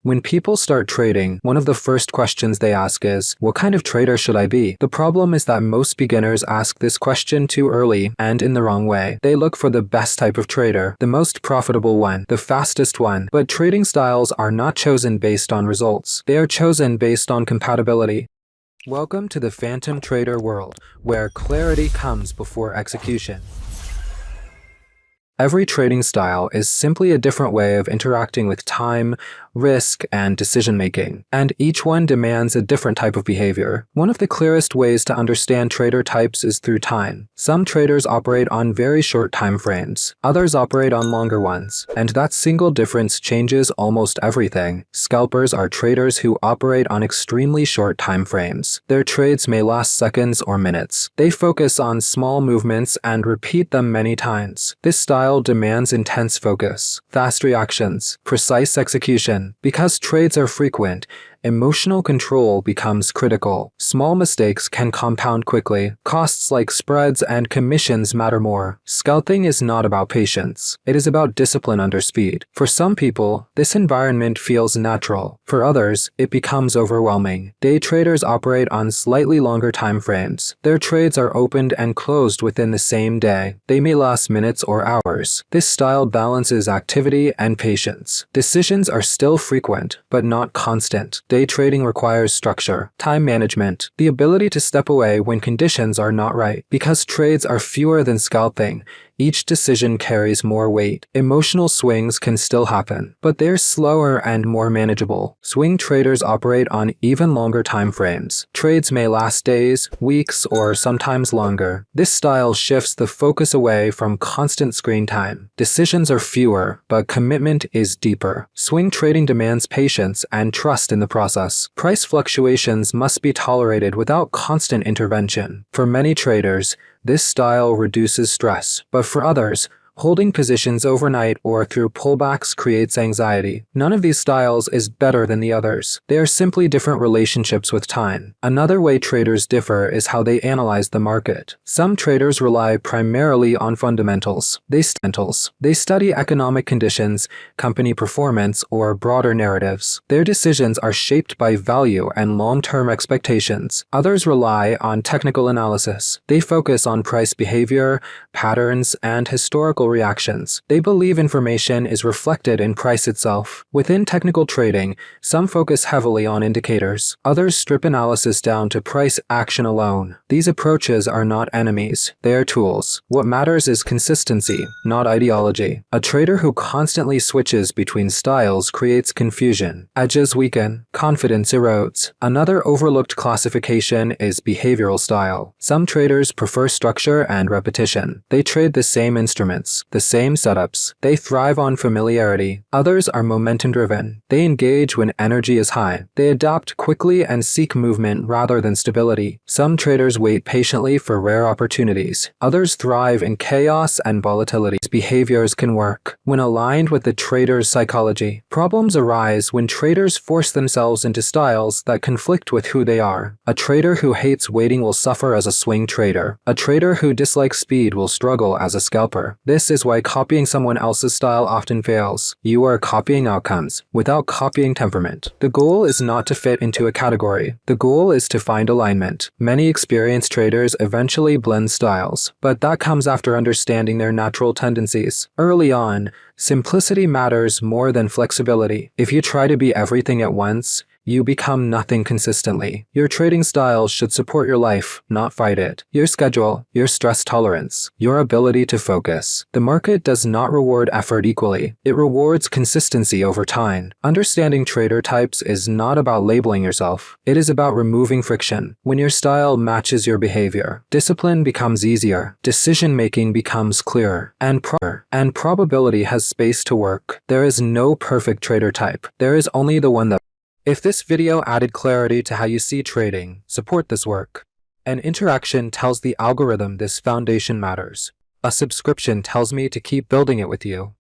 When people start trading, one of the first questions they ask is, what kind of trader should I be? The problem is that most beginners ask this question too early and in the wrong way. They look for the best type of trader, the most profitable one, the fastest one, but trading styles are not chosen based on results. They are chosen based on compatibility. Welcome to the Phantom Trader world, where clarity comes before execution. Every trading style is simply a different way of interacting with time, risk, and decision-making, and each one demands a different type of behavior. One of the clearest ways to understand trader types is through time. Some traders operate on very short time frames, others operate on longer ones, and that single difference changes almost everything. Scalpers are traders who operate on extremely short time frames. Their trades may last seconds or minutes. They focus on small movements and repeat them many times. This style demands intense focus, fast reactions, precise execution. Because trades are frequent, emotional control becomes critical. Small mistakes can compound quickly. Costs like spreads and commissions matter more. Scalping is not about patience. It is about discipline under speed. For some people, this environment feels natural. For others, it becomes overwhelming. Day traders operate on slightly longer time frames. Their trades are opened and closed within the same day. They may last minutes or hours. This style balances activity and patience. Decisions are still frequent, but not constant. Day trading requires structure, time management, the ability to step away when conditions are not right. Because trades are fewer than scalping, each decision carries more weight. Emotional swings can still happen, but they're slower and more manageable. Swing traders operate on even longer time frames. Trades may last days, weeks, or sometimes longer. This style shifts the focus away from constant screen time. Decisions are fewer, but commitment is deeper. Swing trading demands patience and trust in the process. Price fluctuations must be tolerated without constant intervention. For many traders, this style reduces stress, but for others, holding positions overnight or through pullbacks creates anxiety. None of these styles is better than the others. They are simply different relationships with time. Another way traders differ is how they analyze the market. Some traders rely primarily on fundamentals. They study economic conditions, company performance, or broader narratives. Their decisions are shaped by value and long-term expectations. Others rely on technical analysis. They focus on price behavior, patterns, and historical reactions. They believe information is reflected in price itself. Within technical trading, some focus heavily on indicators. Others strip analysis down to price action alone. These approaches are not enemies. They are tools. What matters is consistency, not ideology. A trader who constantly switches between styles creates confusion. Edges weaken. Confidence erodes. Another overlooked classification is behavioral style. Some traders prefer structure and repetition. They trade the same instruments, the same setups. They thrive on familiarity. Others are momentum-driven. They engage when energy is high. They adapt quickly and seek movement rather than stability. Some traders wait patiently for rare opportunities. Others thrive in chaos and volatility. These behaviors can work when aligned with the trader's psychology. Problems arise when traders force themselves into styles that conflict with who they are. A trader who hates waiting will suffer as a swing trader. A trader who dislikes speed will struggle as a scalper. This is why copying someone else's style often fails. You are copying outcomes without copying temperament. The goal is not to fit into a category. The goal is to find alignment. Many experienced traders eventually blend styles, but that comes after understanding their natural tendencies. Early on, simplicity matters more than flexibility. If you try to be everything at once, you become nothing consistently. Your trading style should support your life, not fight it. Your schedule, your stress tolerance, your ability to focus. The market does not reward effort equally. It rewards consistency over time. Understanding trader types is not about labeling yourself. It is about removing friction. When your style matches your behavior, discipline becomes easier, decision-making becomes clearer, and probability has space to work. There is no perfect trader type. There is only the one that. If this video added clarity to how you see trading, support this work. An interaction tells the algorithm this foundation matters. A subscription tells me to keep building it with you.